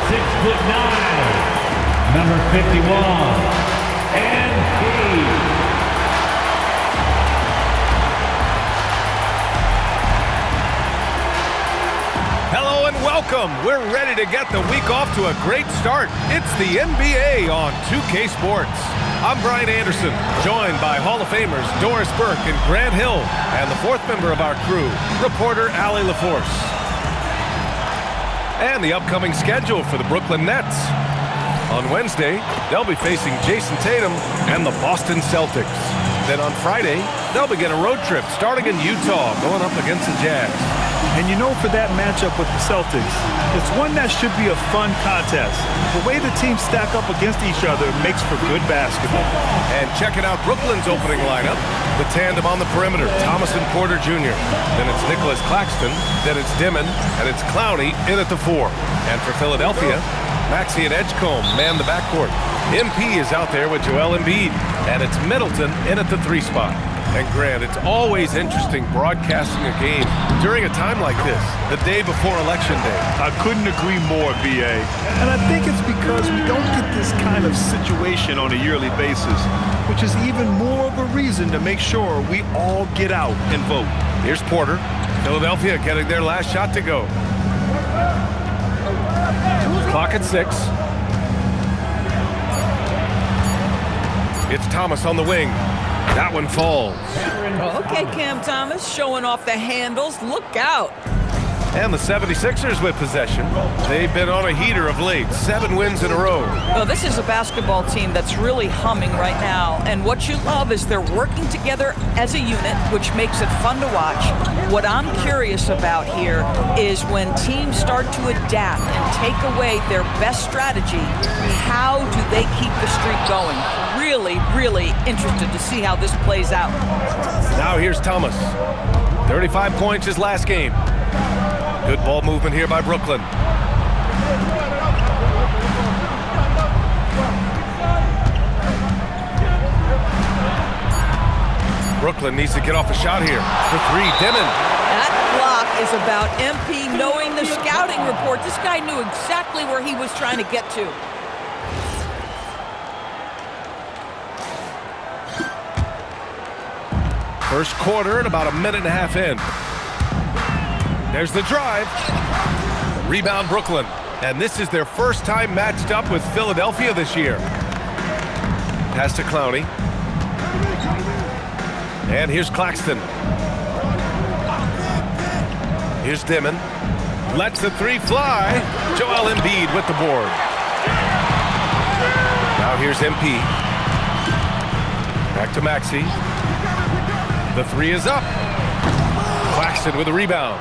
6'9", number 51, NP. Hello and welcome. We're ready to get the week off to a great start. It's the NBA on 2K Sports. I'm Brian Anderson, joined by Hall of Famers Doris Burke and Grant Hill, and the fourth member of our crew, reporter Allie LaForce. And the upcoming schedule for the Brooklyn Nets. On Wednesday, they'll be facing Jason Tatum and the Boston Celtics. Then on Friday, they'll begin a road trip starting in Utah, going up against the Jazz. And you know, for that matchup with the Celtics, it's one that should be a fun contest. The way the teams stack up against each other makes for good basketball. And checking out Brooklyn's opening lineup, the tandem on the perimeter, Thomas and Porter Jr. Then it's Nicholas Claxton, then it's Dimon, and it's Clowney in at the 4. And for Philadelphia, Maxey and Edgecombe man the backcourt. MP is out there with Joel Embiid, and it's Middleton in at the 3 spot. And Grant, it's always interesting broadcasting a game during a time like this, the day before Election Day. I couldn't agree more, B.A. And I think it's because we don't get this kind of situation on a yearly basis, which is even more of a reason to make sure we all get out and vote. Here's Porter. Philadelphia getting their last shot to go. Clock at 6. It's Thomas on the wing. That one falls. Okay, Cam Thomas showing off the handles. Look out. And the 76ers with possession. They've been on a heater of late. 7 wins in a row. Well, this is a basketball team that's really humming right now. And what you love is they're working together as a unit, which makes it fun to watch. What I'm curious about here is when teams start to adapt and take away their best strategy, how do they keep the streak going? Really, really interested to see how this plays out. Now here's Thomas. 35 points his last game. Good ball movement here by Brooklyn. Brooklyn needs to get off a shot here. For 3, Dimon. That block is about MP knowing the scouting report. This guy knew exactly where he was trying to get to. First quarter and about a minute and a half in. There's the drive. Rebound Brooklyn. And this is their first time matched up with Philadelphia this year. Pass to Clowney. And here's Claxton. Here's Dimon. Lets the 3 fly. Joel Embiid with the board. Now here's MP. Back to Maxey. The 3 is up. Claxton with a rebound.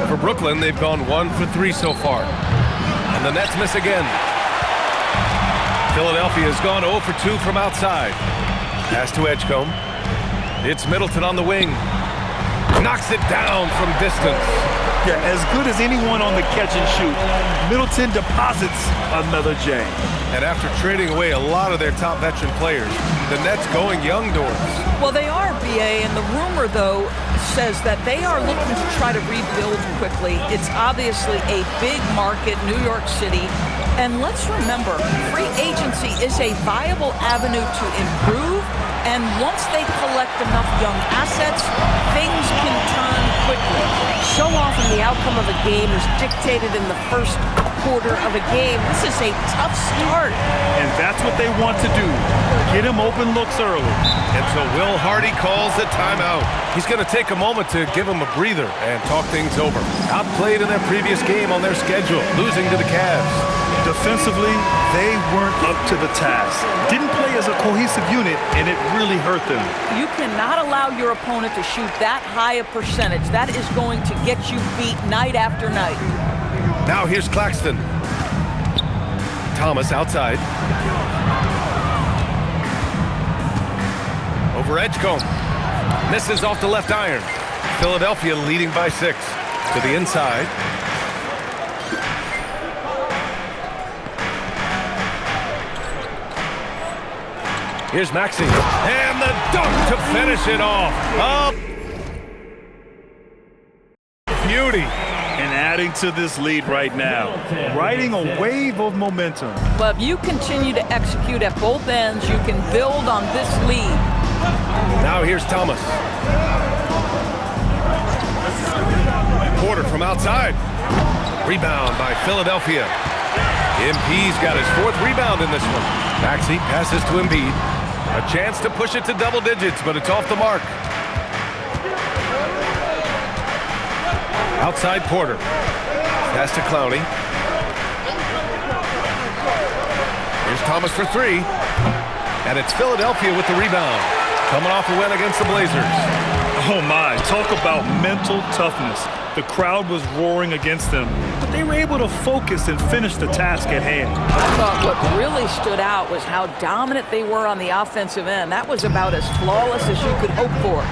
For Brooklyn, they've gone 1 for 3 so far. And the Nets miss again. Philadelphia has gone 0 for 2 from outside. Pass to Edgecombe. It's Middleton on the wing. Knocks it down from distance. Yeah, as good as anyone on the catch and shoot, Middleton deposits another J. And after trading away a lot of their top veteran players, the Nets going young, Doris. Well, they are, B.A., and the rumor, though, says that they are looking to try to rebuild quickly. It's obviously a big market, New York City. And let's remember, free agency is a viable avenue to improve. And once they collect enough young assets, things can turn quickly. So often the outcome of a game is dictated in the first quarter of a game. This is a tough start. And that's what they want to do. Get him open looks early. And so Will Hardy calls the timeout. He's going to take a moment to give him a breather and talk things over. Outplayed in their previous game on their schedule, losing to the Cavs. Defensively, they weren't up to the task. Didn't play as a cohesive unit, and it really hurt them. You cannot allow your opponent to shoot that high a percentage. That is going to get you beat night after night. Now here's Claxton. Thomas outside. Over Edgecombe. Misses off the left iron. Philadelphia leading by 6. To the inside. Here's Maxey. And the dunk to finish it off. Up. Beauty. And adding to this lead right now, riding a wave of momentum. Well, if you continue to execute at both ends, you can build on this lead. Now here's Thomas. Porter from outside. Rebound by Philadelphia. MP's got his 4th rebound in this one. Maxey passes to Embiid. A chance to push it to double digits, but it's off the mark. Outside Porter. Pass to Clowney. Here's Thomas for 3. And it's Philadelphia with the rebound. Coming off a win against the Blazers. Oh my, talk about mental toughness. The crowd was roaring against them, but they were able to focus and finish the task at hand. I thought what really stood out was how dominant they were on the offensive end. That was about as flawless as you could hope for.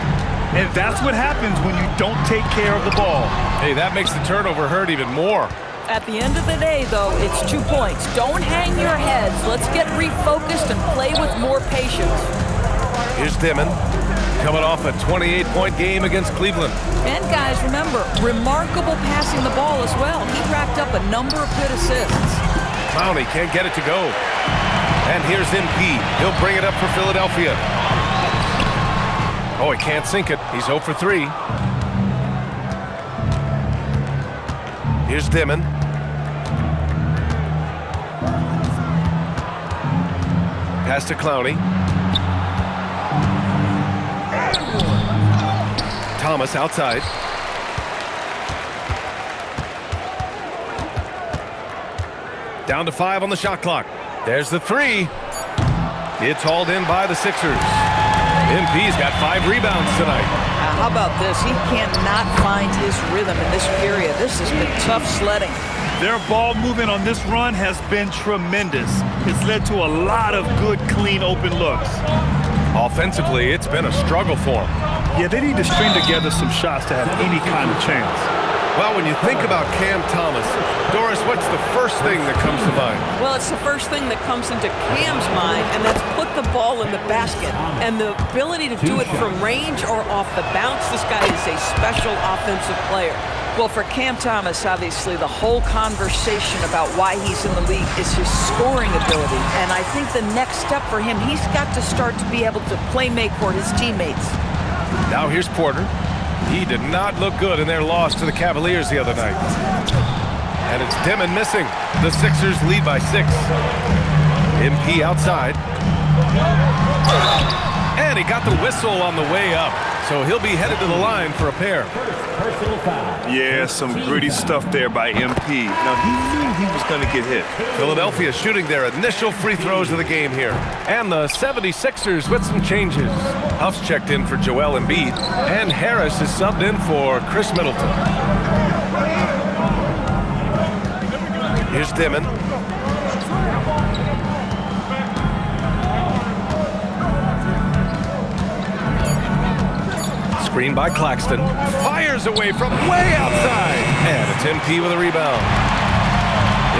And that's what happens when you don't take care of the ball. Hey, that makes the turnover hurt even more. At the end of the day, though, it's 2 points. Don't hang your heads. Let's get refocused and play with more patience. Here's Dimon, coming off a 28-point game against Cleveland. And guys, remember, remarkable passing the ball as well. He racked up a number of good assists. Clowney can't get it to go. And here's MP. He'll bring it up for Philadelphia. Oh, he can't sink it. He's 0 for 3. Here's Dimon. Pass to Clowney. Thomas outside. Down to 5 on the shot clock. There's the 3. It's hauled in by the Sixers. MP's got 5 rebounds tonight. How about this? He cannot find his rhythm in this period. This has been tough sledding. Their ball movement on this run has been tremendous. It's led to a lot of good, clean, open looks. Offensively, it's been a struggle for them. Yeah, they need to string together some shots to have any kind of chance. Well, when you think about Cam Thomas, Doris, what's the first thing that comes to mind? Well, it's the first thing that comes into Cam's mind, and that's put the ball in the basket. And the ability to do it from range or off the bounce, this guy is a special offensive player. Well, for Cam Thomas, obviously, the whole conversation about why he's in the league is his scoring ability. And I think the next step for him, he's got to start to be able to play make for his teammates. Now here's Porter. He did not look good in their loss to the Cavaliers the other night. And it's Dimon missing. The Sixers lead by 6. MP outside. And he got the whistle on the way up. So he'll be headed to the line for a pair. Yeah, some gritty stuff there by MP. Now, he knew he was going to get hit. Philadelphia shooting their initial free throws of the game here. And the 76ers with some changes. Huff's checked in for Joel Embiid. And Harris is subbed in for Chris Middleton. Here's Dimon. Screen by Claxton. Fires away from way outside. And it's MP with a rebound.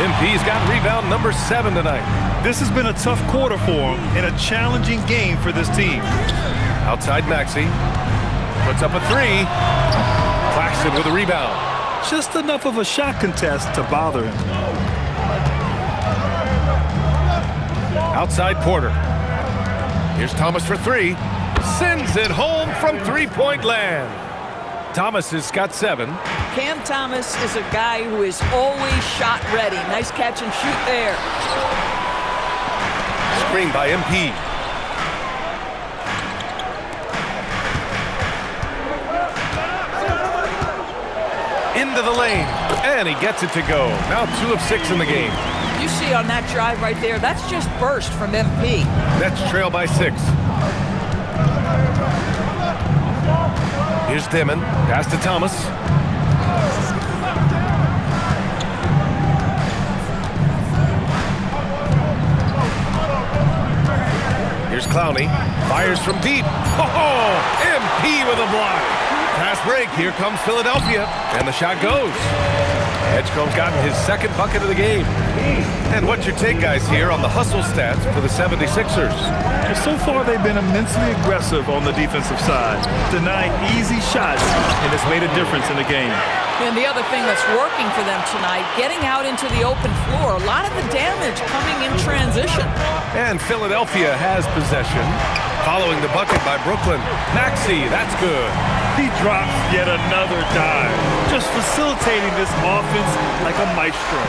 MP's got rebound number 7 tonight. This has been a tough quarter for him and a challenging game for this team. Outside Maxey. Puts up a 3. Claxton with a rebound. Just enough of a shot contest to bother him. Outside Porter. Here's Thomas for 3. Sends it home from three-point land. Thomas has got 7. Cam Thomas is a guy who is always shot ready. Nice catch and shoot there. Screen by MP. Into the lane. And he gets it to go. Now 2 of 6 in the game. You see on that drive right there, that's just burst from MP. Nets trail by 6. Here's Dimon. Pass to Thomas. Here's Clowney. Fires from deep. Oh, MP with a block. Fast break. Here comes Philadelphia. And the shot goes. Edgecombe's gotten his second bucket of the game. And what's your take, guys, here on the hustle stats for the 76ers? So far, they've been immensely aggressive on the defensive side, denying easy shots, and it's made a difference in the game. And the other thing that's working for them tonight, getting out into the open floor. A lot of the damage coming in transition. And Philadelphia has possession. Following the bucket by Brooklyn. Maxey, that's good. He drops yet another dive, just facilitating this offense like a maestro.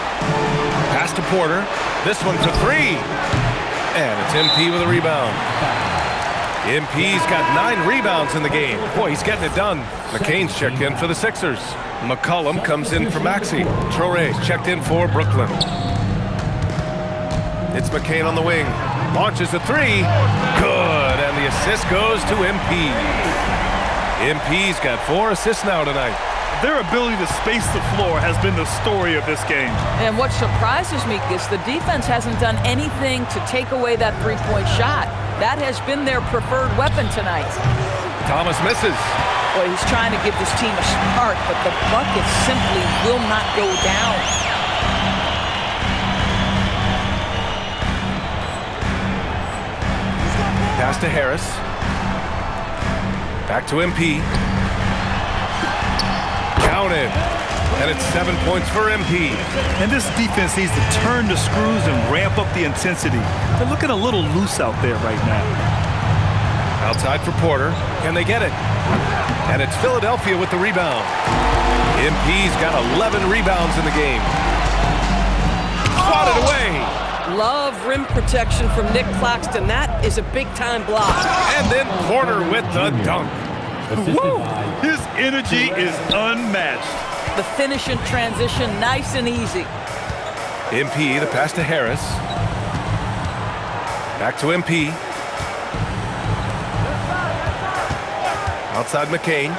Pass to Porter. This one for three. And it's MP with a rebound. MP's got 9 rebounds in the game. Boy, he's getting it done. McCain's checked in for the Sixers. McCollum comes in for Maxey. Traore's checked in for Brooklyn. It's McCain on the wing. Launches a three. Good. And the assist goes to MP. MP's got 4 assists now tonight. Their ability to space the floor has been the story of this game. And what surprises me is the defense hasn't done anything to take away that three-point shot. That has been their preferred weapon tonight. Thomas misses. Boy, he's trying to give this team a spark, but the bucket simply will not go down. Pass to Harris. Back to MP. Counted. And it's 7 points for MP. And this defense needs to turn the screws and ramp up the intensity. They're looking a little loose out there right now. Outside for Porter. Can they get it? And it's Philadelphia with the rebound. MP's got 11 rebounds in the game. Swatted away. Love rim protection from Nick Claxton. That is a big-time block. And then Porter with the dunk. Woo! His energy is unmatched. The finish in transition, nice and easy. MP, the pass to Harris. Back to MP. Outside McCain.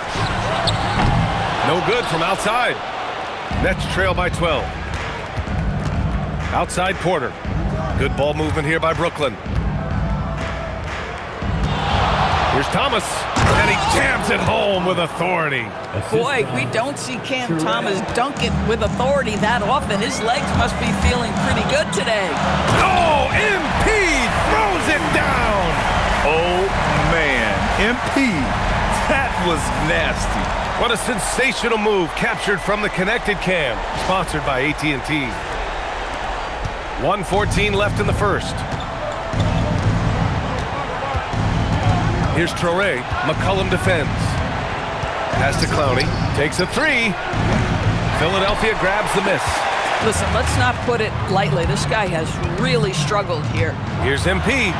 No good from outside. Nets trail by 12. Outside Porter. Good ball movement here by Brooklyn. Here's Thomas. And he jams it home with authority. Boy, we don't see Cam Thomas dunk it with authority that often. His legs must be feeling pretty good today. Oh, MP throws it down. Oh, man. MP, that was nasty. What a sensational move captured from the connected cam. Sponsored by AT&T. 1:14 left in the first. Here's Traore. McCollum defends. Pass to Clowney. Takes a three. Philadelphia grabs the miss. Listen, let's not put it lightly. This guy has really struggled here. Here's MP.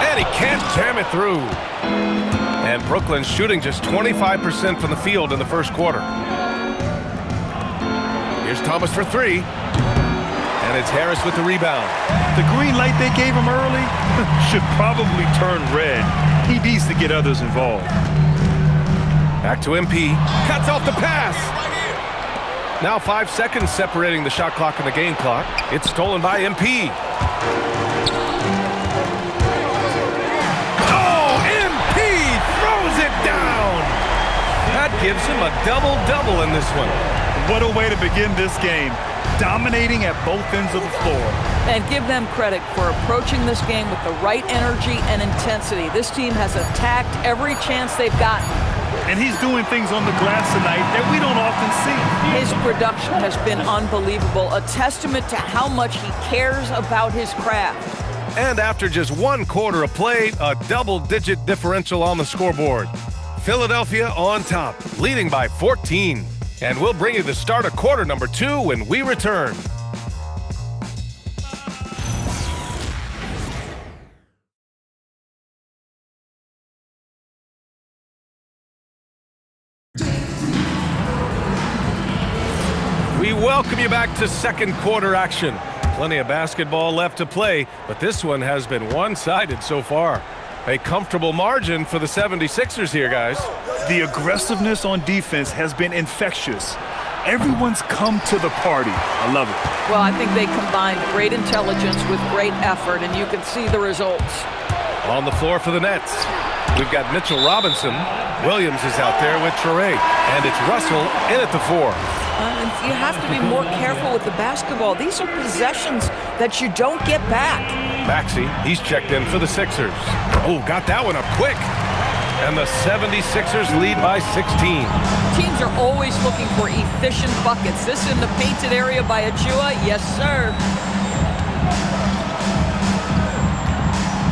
And he can't jam it through. And Brooklyn's shooting just 25% from the field in the first quarter. Here's Thomas for three. And it's Harris with the rebound. The green light they gave him early should probably turn red. He needs to get others involved. Back to MP. Cuts off the pass. Now 5 seconds separating the shot clock and the game clock. It's stolen by MP. Oh, MP throws it down. That gives him a double-double in this one. What a way to begin this game. Dominating at both ends of the floor. And give them credit for approaching this game with the right energy and intensity. This team has attacked every chance they've gotten. And he's doing things on the glass tonight that we don't often see. His production has been unbelievable, a testament to how much he cares about his craft. And after just 1 quarter of play, a double-digit differential on the scoreboard. Philadelphia on top, leading by 14. And we'll bring you the start of quarter number 2 when we return. We welcome you back to second quarter action. Plenty of basketball left to play, but this one has been one-sided so far. A comfortable margin for the 76ers here, guys. The aggressiveness on defense has been infectious. Everyone's come to the party. I love it. Well, I think they combined great intelligence with great effort, and you can see the results. On the floor for the Nets, we've got Mitchell Robinson. Williams is out there with Traore, and it's Russell in at the 4. You have to be more careful with the basketball. These are possessions that you don't get back. Maxey, he's checked in for the Sixers. Oh, got that one up quick. And the 76ers lead by 16. Teams are always looking for efficient buckets. This in the painted area by Achua? Yes, sir.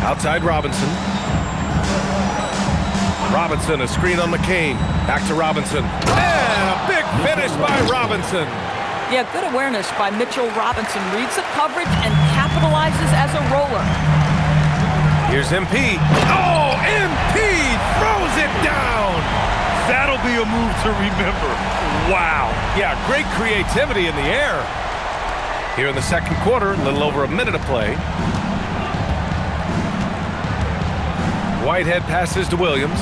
Outside Robinson. Robinson, a screen on McCain. Back to Robinson. And a big finish by Robinson. Yeah, good awareness by Mitchell Robinson. Reads the coverage and capitalizes as a roller. Here's MP. Oh, MP throws it down. That'll be a move to remember. Wow. Yeah, great creativity in the air. Here in the second quarter, a little over a minute of play. Whitehead passes to Williams.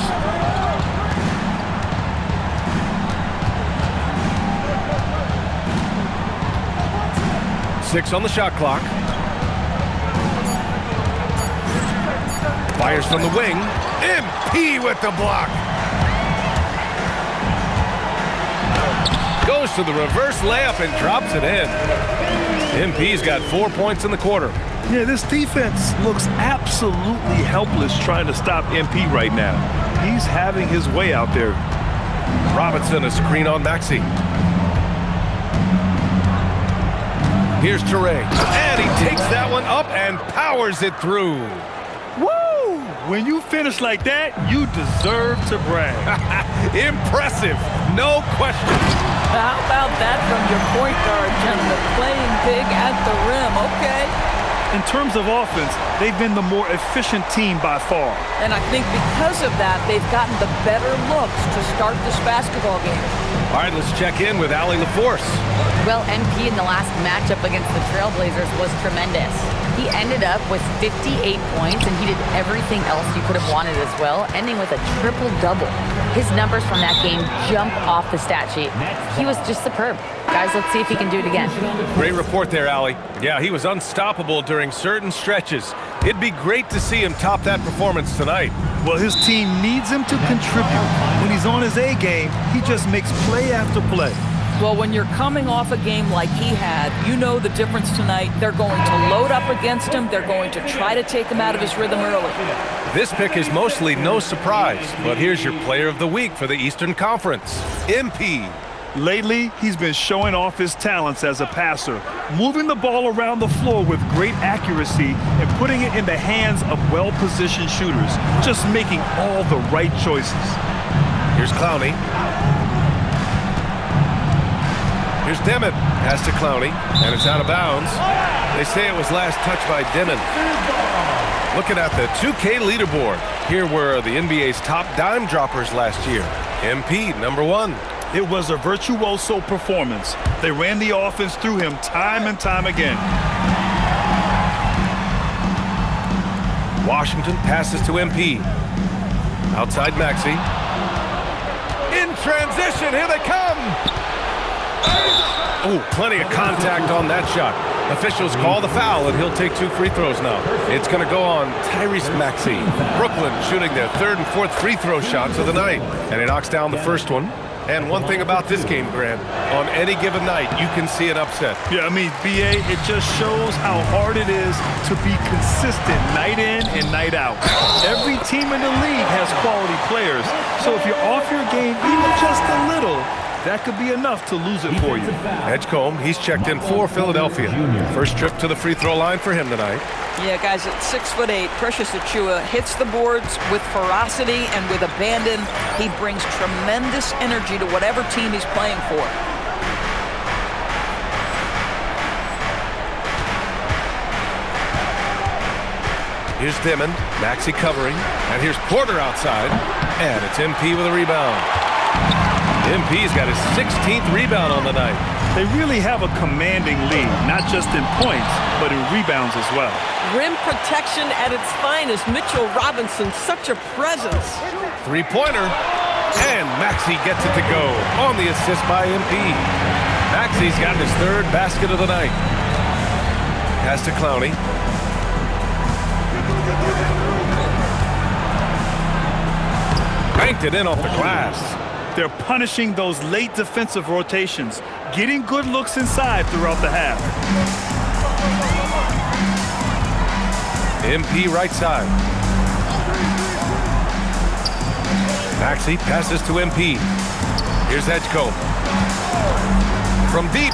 Six on the shot clock. Fires from the wing. MP with the block. Goes to the reverse layup and drops it in. MP's got 4 points in the quarter. Yeah, this defense looks absolutely helpless trying to stop MP right now. He's having his way out there. Robinson, a screen on Maxey. Here's Touré. And he takes that one up and powers it through. Woo! When you finish like that, you deserve to brag. Impressive, no question. How about that from your point guard, gentlemen? Playing big at the rim, okay. In terms of offense, they've been the more efficient team by far. And I think because of that, they've gotten the better looks to start this basketball game. All right, let's check in with Allie LaForce. Well, MP in the last matchup against the Trailblazers was tremendous. He ended up with 58 points, and he did everything else you could have wanted as well, ending with a triple-double. His numbers from that game jump off the stat sheet. He was just superb. Guys, let's see if he can do it again. Great report there, Allie. Yeah, he was unstoppable during certain stretches. It'd be great to see him top that performance tonight. Well, his team needs him to contribute. When he's on his A game, he just makes play after play. Well, when you're coming off a game like he had, you know the difference tonight. They're going to load up against him. They're going to try to take him out of his rhythm early. This pick is mostly no surprise, but here's your player of the week for the Eastern Conference, MP. Lately, he's been showing off his talents as a passer, moving the ball around the floor with great accuracy and putting it in the hands of well-positioned shooters, just making all the right choices. Here's Clowney. Here's Dimon. Pass to Clowney, and it's out of bounds. They say it was last touched by Dimon. Looking at the 2K leaderboard, here were the NBA's top dime droppers last year. MP, number 1. It was a virtuoso performance. They ran the offense through him time and time again. Washington passes to MP. Outside Maxey. In transition, here they come! Oh, plenty of contact on that shot. Officials call the foul, and he'll take 2 free throws now. It's going to go on Tyrese Maxey. Brooklyn shooting their 3rd and 4th free throw shots of the night. And he knocks down the first one. And one thing about this game, Grant, on any given night, you can see an upset. Yeah, I mean, BA, it just shows how hard it is to be consistent night in and night out. Every team in the league has quality players. So if you're off your game even just a little, that could be enough to lose it for you. Edgecombe, he's checked in for Philadelphia. First trip to the free throw line for him tonight. Yeah, guys, at 6'8", Precious Achiuwa hits the boards with ferocity and with abandon. He brings tremendous energy to whatever team he's playing for. Here's Dimon, Maxey covering, and here's Porter outside, and it's MP with a rebound. MP's got his 16th rebound on the night. They really have a commanding lead, not just in points, but in rebounds as well. Rim protection at its finest. Mitchell Robinson, such a presence. Three-pointer, and Maxey gets it to go on the assist by MP. Maxey's got his 3rd basket of the night. Pass to Clowney. Banked it in off the glass. They're punishing those late defensive rotations. getting good looks inside throughout the half. MP right side. Maxey passes to MP. Here's Edgecombe. From deep.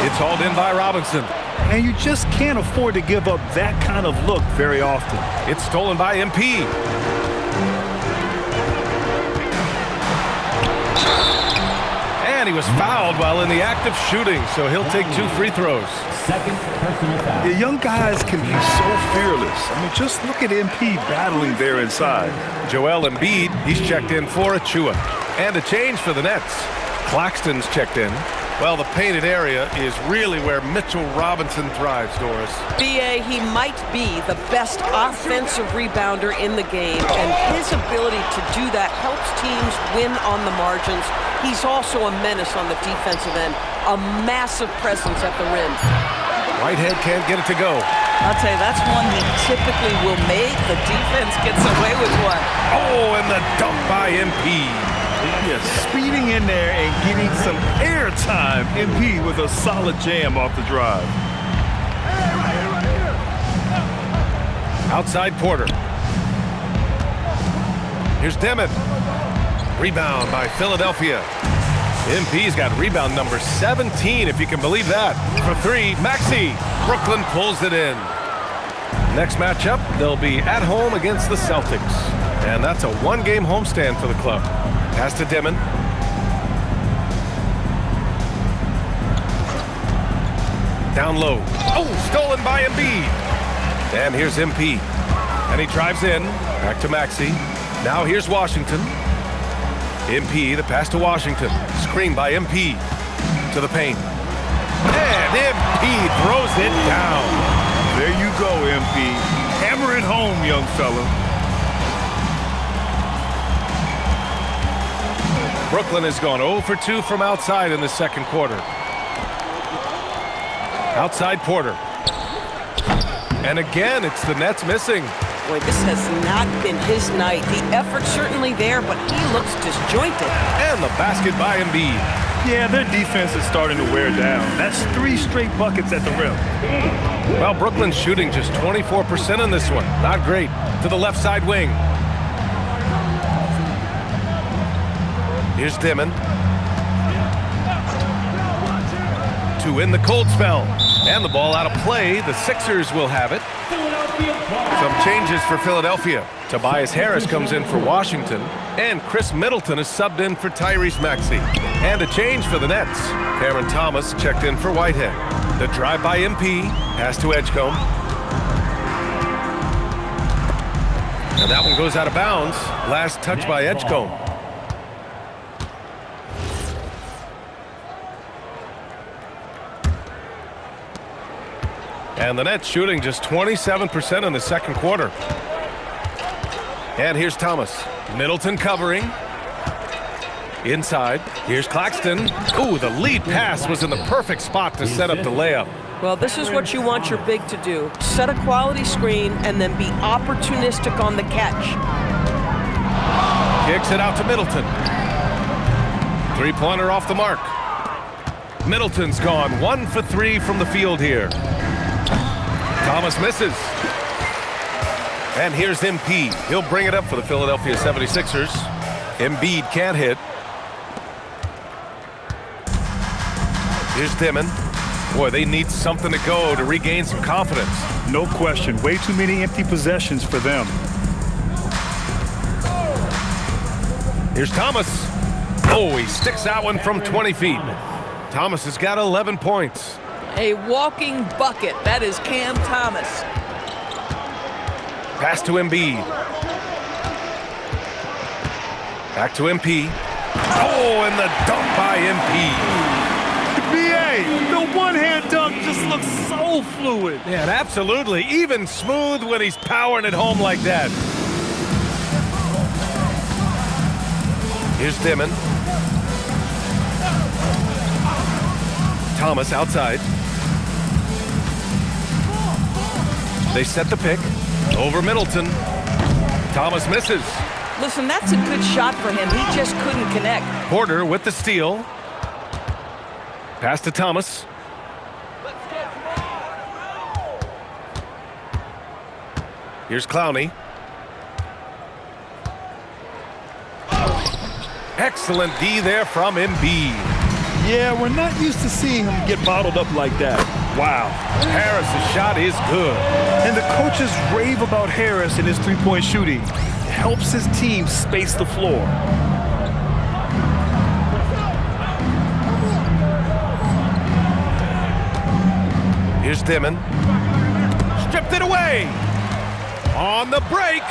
It's hauled in by Robinson. And you just can't afford to give up that kind of look very often. It's stolen by MP. And he was fouled while in the act of shooting, so he'll take 2 free throws. Second personal foul. The young guys can be so fearless. I mean, just look at MP battling there inside. Joel Embiid, he's checked in for Achua. And a change for the Nets. Claxton's checked in. Well, the painted area is really where Mitchell Robinson thrives, Doris. BA, he might be the best offensive rebounder in the game, and his ability to do that helps teams win on the margins. He's also a menace on the defensive end, a massive presence at the rim. Whitehead can't get it to go. I'll tell you, that's one he typically will make. The defense gets away with one. Oh, and the dunk by MP. Yeah, speeding in there and getting some air time. MP with a solid jam off the drive. Outside Porter. Here's Dimmitt. Rebound by Philadelphia. MP's got rebound number 17, if you can believe that. For 3, Maxey. Brooklyn pulls it in. Next matchup, they'll be at home against the Celtics. And that's a 1-game homestand for the club. Pass to Dimon. Down low. Oh, stolen by Embiid. And here's MP. And he drives in. Back to Maxey. Now here's Washington. MP, the pass to Washington. Screen by MP. To the paint. And MP throws it down. There you go, MP. Hammer it home, young fella. Brooklyn has gone 0 for 2 from outside in the second quarter. Outside Porter. And again, it's the Nets missing. Boy, this has not been his night. The effort's certainly there, but he looks disjointed. And the basket by Embiid. Yeah, their defense is starting to wear down. That's 3 straight buckets at the rim. Well, Brooklyn's shooting just 24% in this one. Not great. To the left side wing. Here's Dimon. 2 in the cold spell. And the ball out of play. The Sixers will have it. Some changes for Philadelphia. Tobias Harris comes in for Washington. And Chris Middleton is subbed in for Tyrese Maxey. And a change for the Nets. Cameron Thomas checked in for Whitehead. The drive by MP. Pass to Edgecombe. And that one goes out of bounds. Last touch by Edgecombe. And the Nets shooting just 27% in the second quarter. And here's Thomas. Middleton covering. Inside. Here's Claxton. Ooh, the lead pass was in the perfect spot to set up the layup. Well, this is what you want your big to do. Set a quality screen and then be opportunistic on the catch. Kicks it out to Middleton. 3-pointer off the mark. Middleton's gone 1 for 3 from the field here. Thomas misses. And here's MP. He'll bring it up for the Philadelphia 76ers. Embiid can't hit. Here's Dimon. Boy, they need something to go to regain some confidence. No question. Way too many empty possessions for them. Here's Thomas. Oh, he sticks that one from 20 feet. Thomas has got 11 points. A walking bucket. That is Cam Thomas. Pass to Embiid. Back to MP. Oh, and the dunk by MP. BA, the one-hand dunk just looks so fluid. Yeah, absolutely. Even smooth when he's powering it home like that. Here's Dimon. Thomas outside. They set the pick. Over Middleton. Thomas misses. Listen, that's a good shot for him. He just couldn't connect. Porter with the steal. Pass to Thomas. Here's Clowney. Excellent D there from Embiid. Yeah, we're not used to seeing him get bottled up like that. Wow. Harris's shot is good. And the coaches rave about Harris and his three-point shooting. It helps his team space the floor. Here's Dimon. Stripped it away. On the break.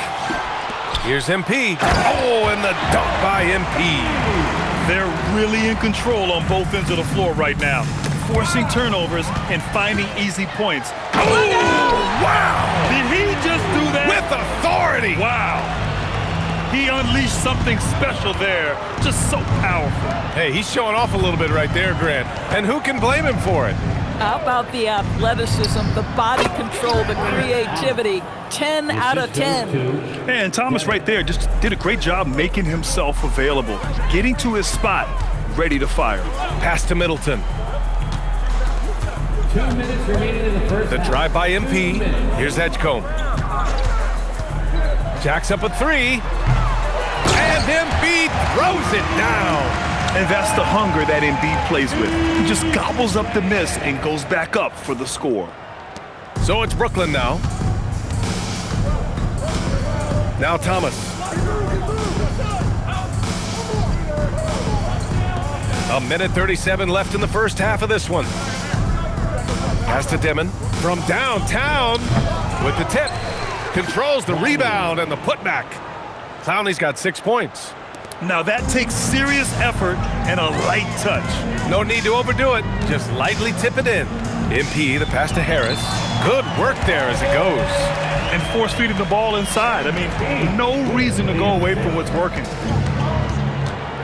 Here's MP. Oh, and the dunk by MP. They're really in control on both ends of the floor right now, forcing turnovers and finding easy points. Oh, wow! Did he just do that? With authority! Wow. He unleashed something special there. Just so powerful. Hey, he's showing off a little bit right there, Grant. And who can blame him for it? How about the athleticism, the body control, the creativity? 10 out of 10. And Thomas right there just did a great job making himself available, getting to his spot, ready to fire. Pass to Middleton. 2 minutes remaining in the first The half. drive by MP. Here's Edgecombe. Jacks up a three. And Embiid throws it down. And that's the hunger that Embiid plays with. He just gobbles up the miss and goes back up for the score. So it's Brooklyn now. Now Thomas. A minute 37 left in the first half of this one. Pass to Dimon from downtown with the tip. Controls the rebound and the putback. Clowney's got 6 points. Now that takes serious effort and a light touch. No need to overdo it. Just lightly tip it in. MP, the pass to Harris. Good work there as it goes. And force feeding the ball inside. I mean, no reason to go away from what's working.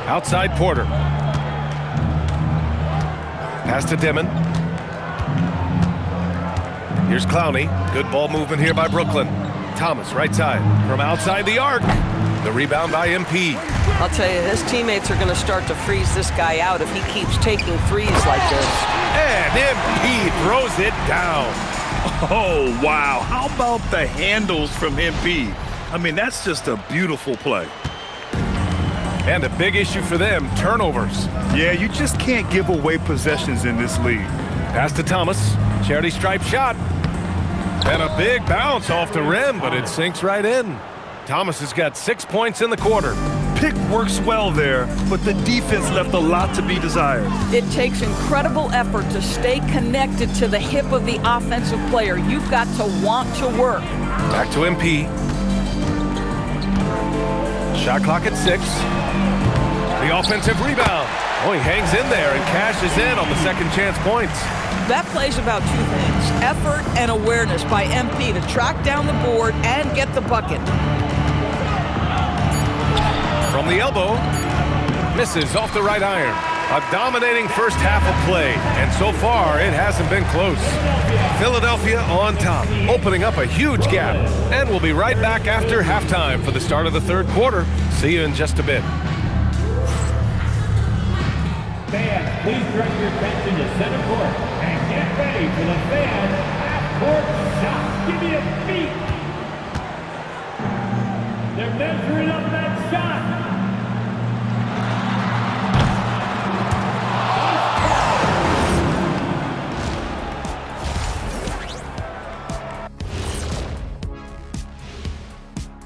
Outside Porter. Pass to Dimon. Here's Clowney. Good ball movement here by Brooklyn. Thomas, right side. From outside the arc. The rebound by MP. I'll tell you, his teammates are going to start to freeze this guy out if he keeps taking threes like this. And MP throws it down. Oh, wow. How about the handles from MP? I mean, that's just a beautiful play. And a big issue for them, turnovers. Yeah, you just can't give away possessions in this league. Pass to Thomas. Charity stripe shot. And a big bounce off the rim, but it sinks right in. Thomas has got 6 points in the quarter. Pick works well there, but the defense left a lot to be desired. It takes incredible effort to stay connected to the hip of the offensive player. You've got to want to work. Back to MP. Shot clock at 6. The offensive rebound. Oh, he hangs in there and cashes in on the second chance points. That plays about 2 things, effort and awareness by MP to track down the board and get the bucket. From the elbow, misses off the right iron. A dominating first half of play, and so far it hasn't been close. Philadelphia on top, opening up a huge gap. And we'll be right back after halftime for the start of the third quarter. See you in just a bit. Fans, please direct your attention to center court and get ready for the fan half-court shot. Give me a beat. They're measuring up that shot.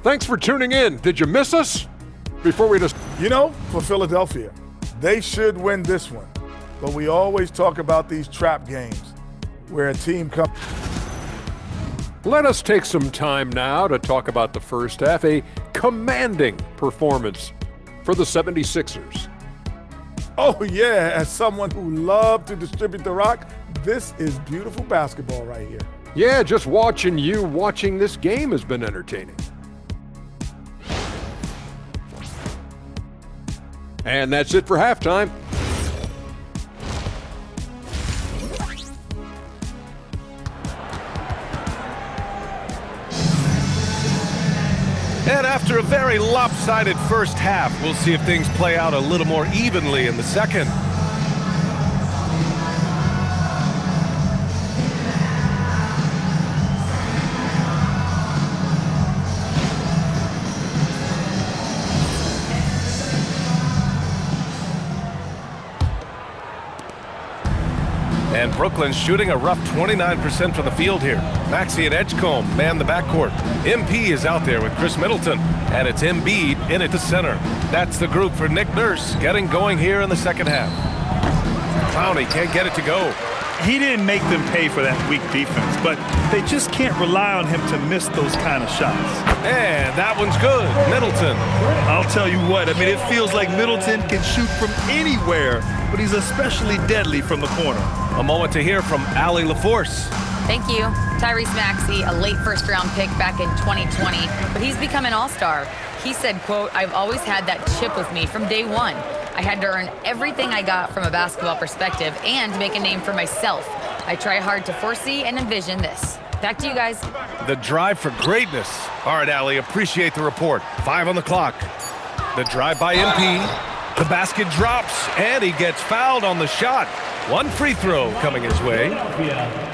Thanks for tuning in. Did you miss us? Before we just... You know, for Philadelphia, they should win this one. But we always talk about these trap games where a team comes. Let us take some time now to talk about the first half, a commanding performance for the 76ers. Oh, yeah, as someone who loved to distribute the rock, this is beautiful basketball right here. Yeah, just watching this game has been entertaining. And that's it for halftime. And after a very lopsided first half, we'll see if things play out a little more evenly in the second. And Brooklyn's shooting a rough 29% from the field here. Maxey and Edgecombe man the backcourt. MP is out there with Chris Middleton. And it's Embiid in at the center. That's the group for Nick Nurse getting going here in the second half. Clowney can't get it to go. He didn't make them pay for that weak defense, but they just can't rely on him to miss those kind of shots. And that one's good. Middleton. I'll tell you what, I mean, it feels like Middleton can shoot from anywhere, but he's especially deadly from the corner. A moment to hear from Allie LaForce. Thank you. Tyrese Maxey, a late first-round pick back in 2020, but he's become an all-star. He said, quote, "I've always had that chip with me from day one. I had to earn everything I got from a basketball perspective and make a name for myself. I try hard to foresee and envision this." Back to you guys. The drive for greatness. All right, Allie, appreciate the report. 5 on the clock. The drive by MP. The basket drops, and he gets fouled on the shot. One free throw coming his way.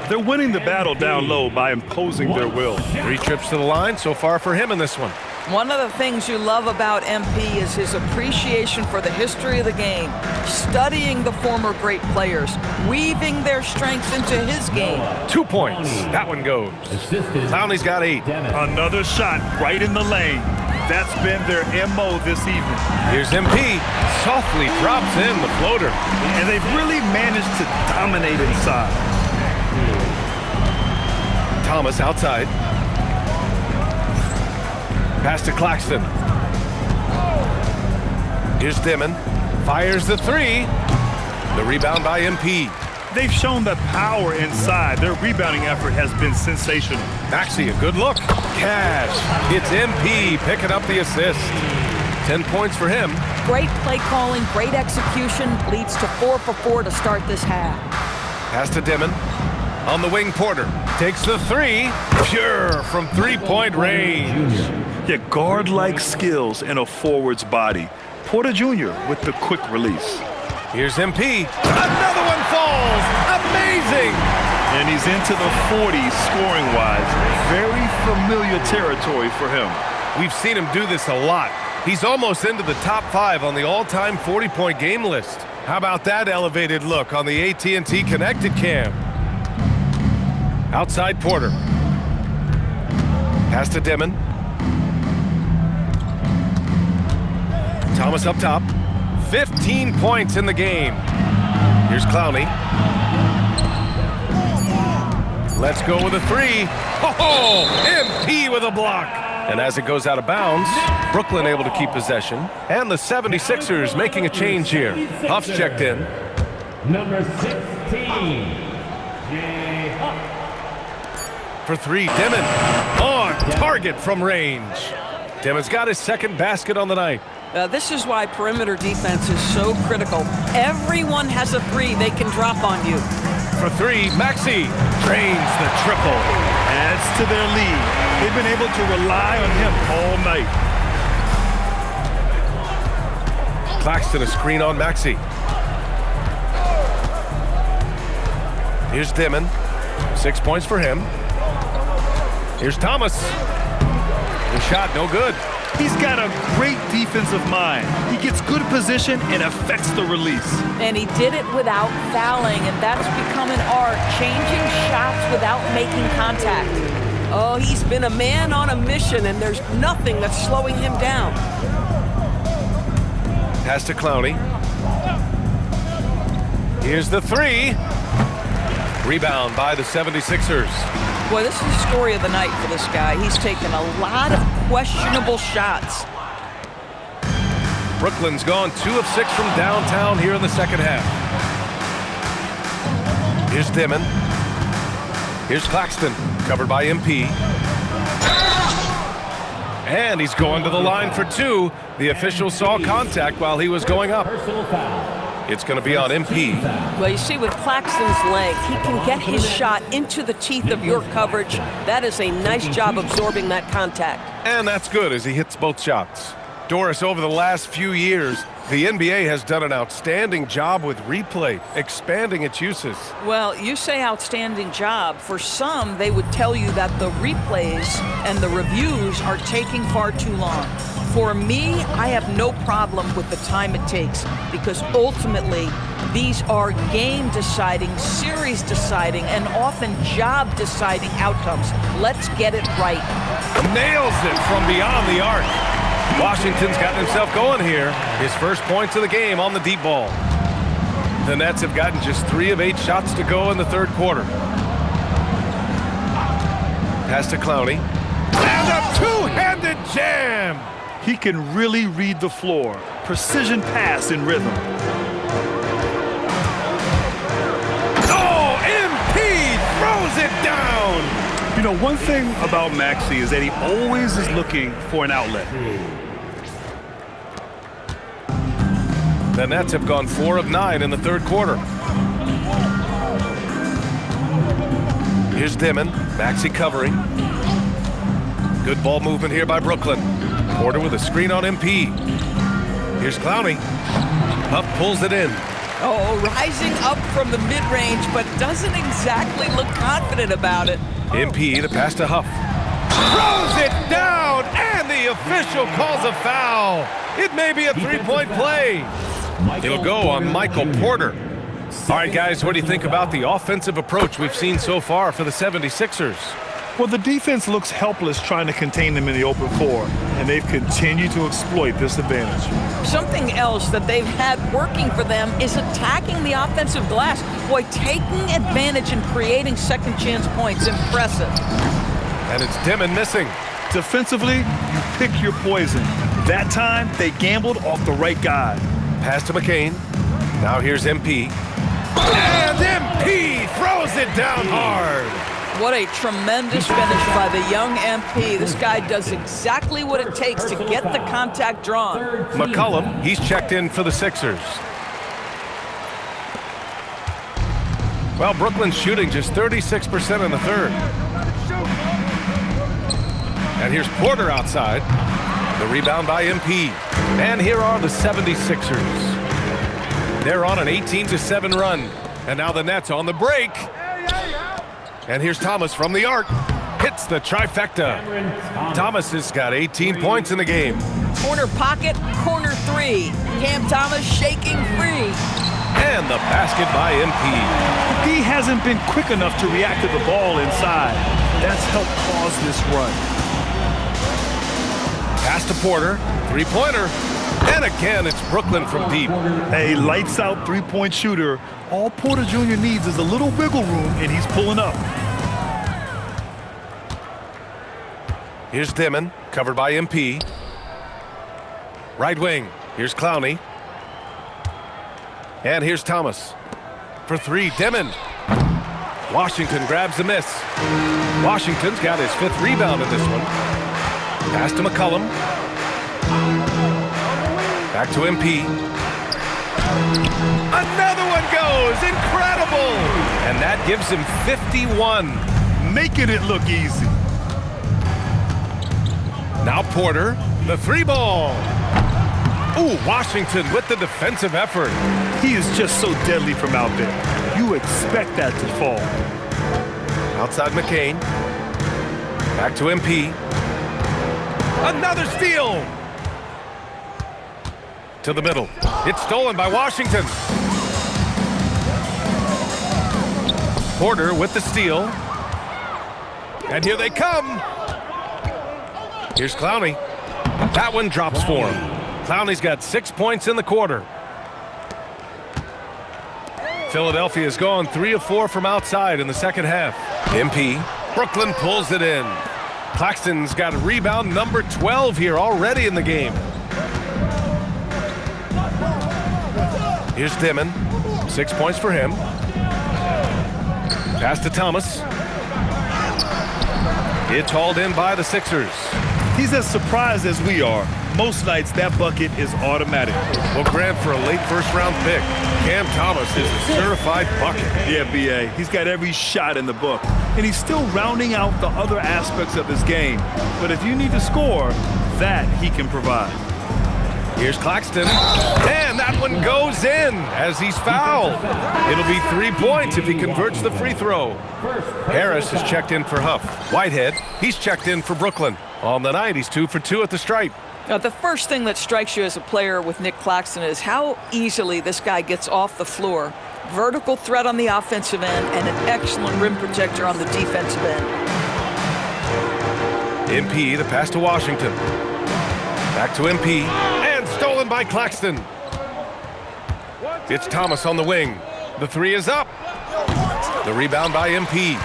They're winning the battle down low by imposing their will. 3 trips to the line so far for him in this one. One of the things you love about MP is his appreciation for the history of the game, studying the former great players, weaving their strengths into his game. 2 points. That one goes. Clowney's got 8. Another shot right in the lane. That's been their MO this evening. Here's MP. Softly drops in the floater. And they've really managed to dominate inside. Thomas outside. Pass to Claxton. Here's Dimon. Fires the 3. The rebound by MP. They've shown the power inside. Their rebounding effort has been sensational. Maxey, a good look. Cash. It's MP picking up the assist. 10 points for him. Great play calling, great execution, leads to 4 for 4 to start this half. Pass to Dimon. On the wing, Porter takes the 3. Pure from three-point range. Yeah, guard-like skills in a forward's body. Porter Jr. with the quick release. Here's MP. Another one falls. Amazing. And he's into the 40s scoring-wise. Very familiar territory for him. We've seen him do this a lot. He's almost into the top 5 on the all-time 40-point game list. How about that elevated look on the AT&T Connected Cam? Outside Porter. Pass to Dimon. Thomas up top. 15 points in the game. Here's Clowney. Let's go with a 3. Oh, MP with a block. And as it goes out of bounds, Brooklyn able to keep possession. And the 76ers making a change here. Huff's checked in. Number 16, Jay Huff. For 3, Dimon on target from range. Dimon's got his second basket on the night. This is why perimeter defense is so critical. Everyone has a 3 they can drop on you. For 3, Maxey drains the triple. Adds to their lead. They've been able to rely on him all night. Claxton a screen on Maxey. Here's Dimon. 6 points for him. Here's Thomas. The shot, no good. He's got a great defensive mind. He gets good position and affects the release. And he did it without fouling, and that's become an art, changing shots without making contact. Oh, he's been a man on a mission, and there's nothing that's slowing him down. Pass to Clowney. Here's the 3. Rebound by the 76ers. Boy, this is the story of the night for this guy. He's taken a lot of questionable shots. Brooklyn's gone 2 of 6 from downtown here in the second half. Here's Dimon. Here's Claxton, covered by MP. And he's going to the line for 2. The official saw contact while he was going up. Personal foul. It's going to be on MP. Well, you see with Claxton's leg, he can get his shot into the teeth of your coverage. That is a nice job absorbing that contact. And that's good as he hits both shots. Doris, over the last few years, the NBA has done an outstanding job with replay, expanding its uses. Well, you say outstanding job. For some, they would tell you that the replays and the reviews are taking far too long. For me, I have no problem with the time it takes because ultimately these are game-deciding, series-deciding, and often job-deciding outcomes. Let's get it right. Nails it from beyond the arc. Washington's gotten himself going here. His first points of the game on the deep ball. The Nets have gotten just 3 of 8 shots to go in the third quarter. Pass to Clowney. And a two-handed jam! He can really read the floor. Precision pass in rhythm. Oh, MP throws it down! You know, one thing about Maxey is that he always is looking for an outlet. The Nets have gone 4 of 9 in the third quarter. Here's Dimon. Maxey covering. Good ball movement here by Brooklyn. Porter with a screen on MP. Here's Clowney. Huff pulls it in. Oh, rising up from the mid-range, but doesn't exactly look confident about it. MP, the pass to Huff. Throws it down, and the official calls a foul. It may be a three-point play. It'll go on Michael Porter. All right, guys, what do you think about the offensive approach we've seen so far for the 76ers? Well, the defense looks helpless trying to contain them in the open floor, and they've continued to exploit this advantage. Something else that they've had working for them is attacking the offensive glass. Boy, taking advantage and creating second chance points, impressive. And it's Dimon missing. Defensively, you pick your poison. That time, they gambled off the right guy. Pass to McCain. Now here's MP. And MP throws it down hard. What a tremendous finish by the young MP. This guy does exactly what it takes to get the contact drawn. McCollum, he's checked in for the Sixers. Well, Brooklyn's shooting just 36% in the third. And here's Porter outside. The rebound by MP. And here are the 76ers. They're on an 18-7 run. And now the Nets on the break. And here's Thomas from the arc. Hits the trifecta. Thomas has got 18 points in the game. Corner pocket, corner three. Cam Thomas shaking free. And the basket by MP. He hasn't been quick enough to react to the ball inside. That's helped cause this run. Pass to Porter. Three-pointer. And again, it's Brooklyn from deep. A lights-out three-point shooter. All Porter Jr. needs is a little wiggle room, and he's pulling up. Here's Dimon, covered by MP. Right wing. Here's Clowney. And here's Thomas. For three, Dimon. Washington grabs the miss. Washington's got his 5th rebound in this one. Pass to McCollum. Back to MP. Another one goes! Incredible! And that gives him 51. Making it look easy. Now Porter, the 3-ball. Ooh, Washington with the defensive effort. He is just so deadly from out there. You expect that to fall. Outside McCain. Back to MP. Another steal! To the middle. It's stolen by Washington. Porter with the steal. And here they come. Here's Clowney. That one drops for him. Clowney's got 6 points in the quarter. Philadelphia's gone 3 of 4 from outside in the second half. MP. Brooklyn pulls it in. Claxton's got a rebound number 12 here already in the game. Here's Dimon. 6 points for him. Pass to Thomas. It's hauled in by the Sixers. He's as surprised as we are. Most nights, that bucket is automatic. Well, Grant, for a late first-round pick, Cam Thomas is a certified bucket. Yeah, B.A. He's got every shot in the book. And he's still rounding out the other aspects of his game. But if you need to score, that he can provide. Here's Claxton, and that one goes in as he's fouled. It'll be 3 points if he converts the free throw. Harris has checked in for Huff. Whitehead, he's checked in for Brooklyn. On the night, he's 2 for 2 at the stripe. Now, the first thing that strikes you as a player with Nick Claxton is how easily this guy gets off the floor. Vertical threat on the offensive end and an excellent rim protector on the defensive end. MP, the pass to Washington. Back to MP, and stolen by Claxton. It's Thomas on the wing. The three is up. The rebound by MP.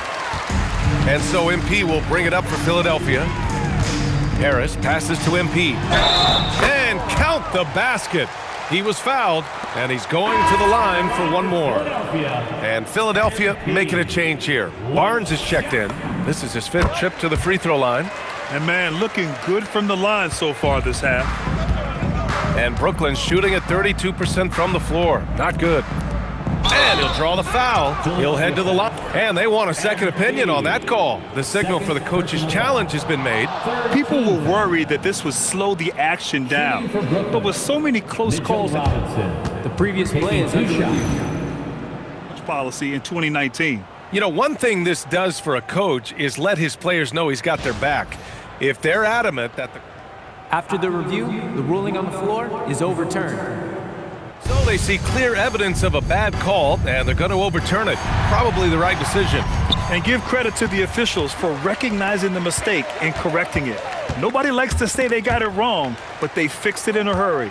And so MP will bring it up for Philadelphia. Harris passes to MP. And count the basket. He was fouled, and he's going to the line for one more. And Philadelphia making a change here. Barnes is checked in. This is his 5th trip to the free throw line. And man, looking good from the line so far this half. And Brooklyn's shooting at 32% from the floor. Not good. And he'll draw the foul. He'll head to the line. And they want a second opinion on that call. The signal for the coach's challenge has been made. People were worried that this would slow the action down. But with so many close calls, The previous play is unshot. policy in 2019. You know, one thing this does for a coach is let his players know he's got their back. If they're adamant that the... After the review, the ruling on the floor is overturned. So they see clear evidence of a bad call, and they're going to overturn it. Probably the right decision. And give credit to the officials for recognizing the mistake and correcting it. Nobody likes to say they got it wrong, but they fixed it in a hurry.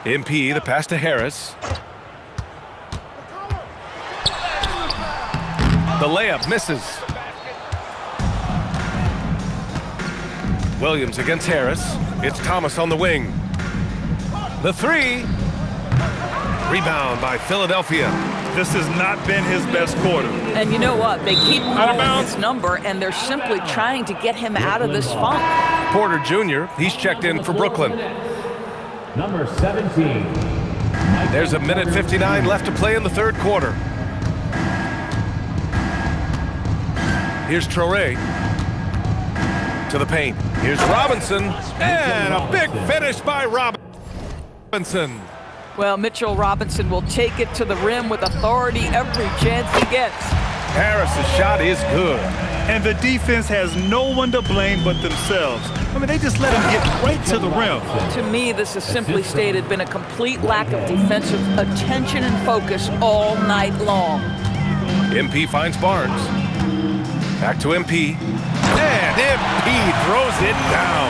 MP, the pass to Harris. The layup misses. Williams against Harris. It's Thomas on the wing. The three. Rebound by Philadelphia. This has not been his best quarter. And you know what? They keep calling his number, and they're simply trying to get him out of this funk. Porter Jr., he's checked in for Brooklyn. Number 17. There's a minute 59 left to play in the third quarter. Here's Traoré to the paint. Here's Robinson, and a big finish by Robinson. Well, Mitchell Robinson will take it to the rim with authority every chance he gets. Harris's shot is good. And the defense has no one to blame but themselves. I mean, they just let him get right to the rim. To me, this has simply stated been a complete lack of defensive attention and focus all night long. MP finds Barnes. Back to MP. And MP throws it down.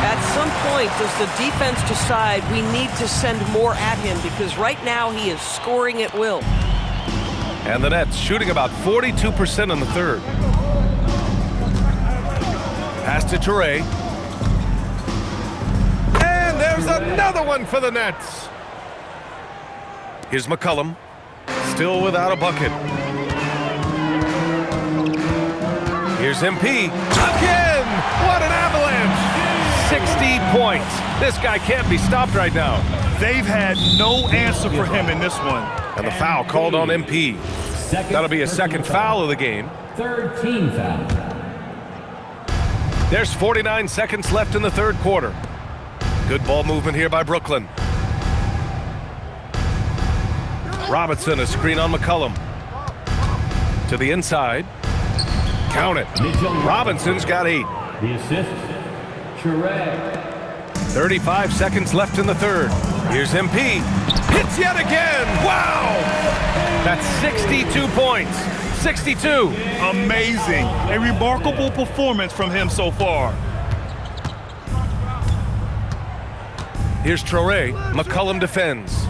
At some point, does the defense decide we need to send more at him? Because right now he is scoring at will. And the Nets shooting about 42% in the third. Pass to Traoré. And there's another one for the Nets. Here's McCollum. Still without a bucket. Here's MP. Again! What an avalanche! 60 points. This guy can't be stopped right now. They've had no answer for him in this one. And the foul called on MP. That'll be a second foul of the game. Third team foul. There's 49 seconds left in the third quarter. Good ball movement here by Brooklyn. Robinson, a screen on McCollum. To the inside. Count it. Robinson's got 8. The assist, Traoré. 35 seconds left in the third. Here's MP. Hits yet again. Wow! That's 62 points. 62. Amazing. A remarkable performance from him so far. Here's Traoré. McCollum defends.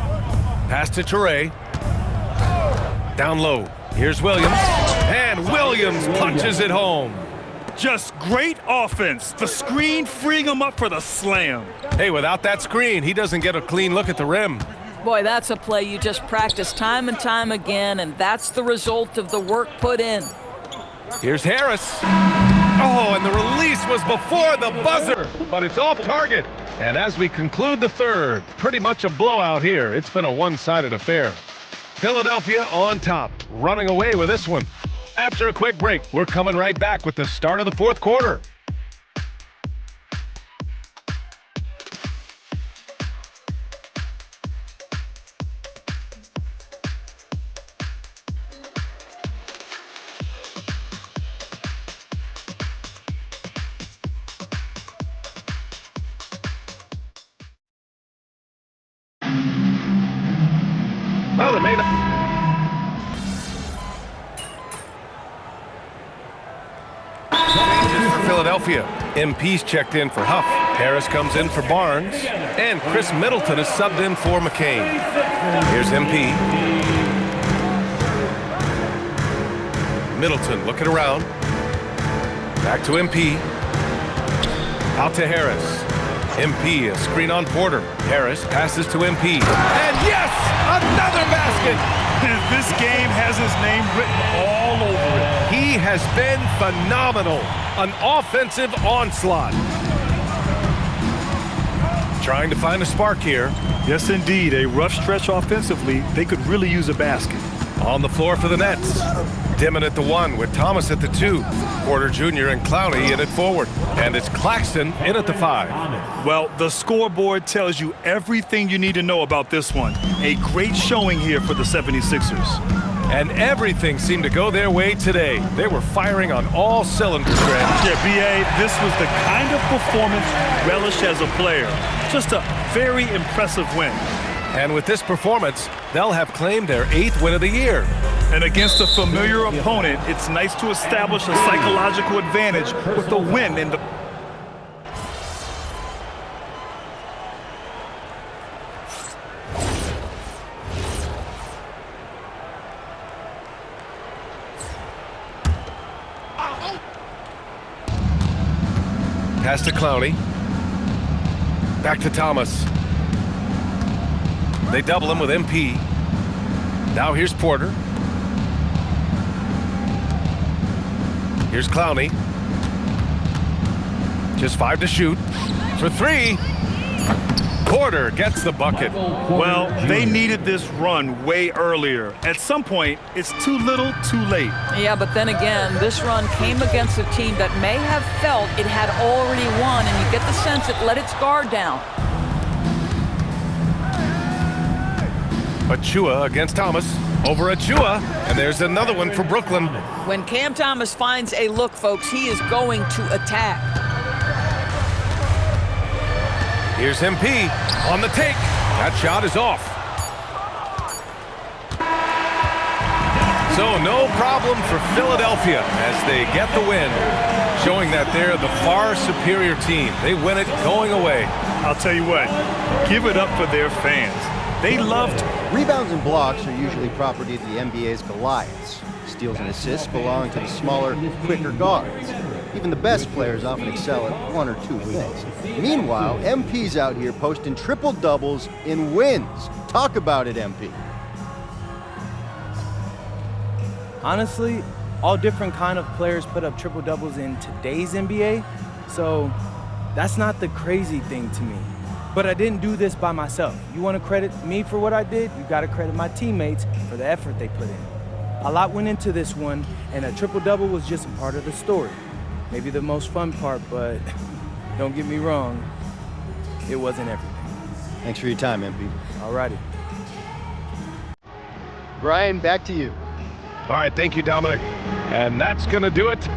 Pass to Traoré. Down low. Here's Williams. And Williams punches it home. Just great offense. The screen freeing him up for the slam. Hey, without that screen, he doesn't get a clean look at the rim. Boy, that's a play you just practice time and time again, and that's the result of the work put in. Here's Harris. Oh, and the release was before the buzzer, but it's off target. And as we conclude the third, pretty much a blowout here. It's been a one-sided affair. Philadelphia on top, running away with this one. After a quick break, we're coming right back with the start of the fourth quarter. Philadelphia. MP's checked in for Huff. Harris comes in for Barnes. And Chris Middleton is subbed in for McCain. Here's MP. Middleton looking around. Back to MP. Out to Harris. MP, a screen on Porter. Harris passes to MP. And yes, another basket! This game has his name written all over it. He has been phenomenal. An offensive onslaught. Trying to find a spark here. Yes, indeed. A rough stretch offensively. They could really use a basket. On the floor for the Nets. Dimon at the 1 with Thomas at the 2. Porter Jr. and Clowney in at forward. And it's Claxton in at the 5. Well, the scoreboard tells you everything you need to know about this one. A great showing here for the 76ers. And everything seemed to go their way today. They were firing on all cylinders, Greg. Yeah, B.A., this was the kind of performance relish as a player. Just a very impressive win. And with this performance, they'll have claimed their 8th win of the year. And against a familiar opponent, it's nice to establish a psychological advantage with a win in the... Pass to Clowney. Back to Thomas. They double him with MP. Now here's Porter. Here's Clowney. Just 5 to shoot. For 3. Porter gets the bucket. Well, they needed this run way earlier. At some point, it's too little, too late. Yeah, but then again, this run came against a team that may have felt it had already won, and you get the sense it let its guard down. Achua against Thomas. Over Achua. And there's another one for Brooklyn. When Cam Thomas finds a look, folks, he is going to attack. Here's MP on the take. That shot is off. So no problem for Philadelphia as they get the win, showing that they're the far superior team. They win it going away. I'll tell you what, give it up for their fans. They loved. Rebounds and blocks are usually property of the NBA's Goliaths. Steals and assists belong to the smaller, quicker guards. Even the best players often excel at 1 or 2 things. Meanwhile, MP's out here posting triple doubles in wins. Talk about it, MP. Honestly, all different kind of players put up triple doubles in today's NBA, so that's not the crazy thing to me. But I didn't do this by myself. You want to credit me for what I did? You got to credit my teammates for the effort they put in. A lot went into this one, and a triple-double was just a part of the story. Maybe the most fun part, but don't get me wrong, it wasn't everything. Thanks for your time, MP. All righty. Brian, back to you. All right, thank you, Dominic. And that's going to do it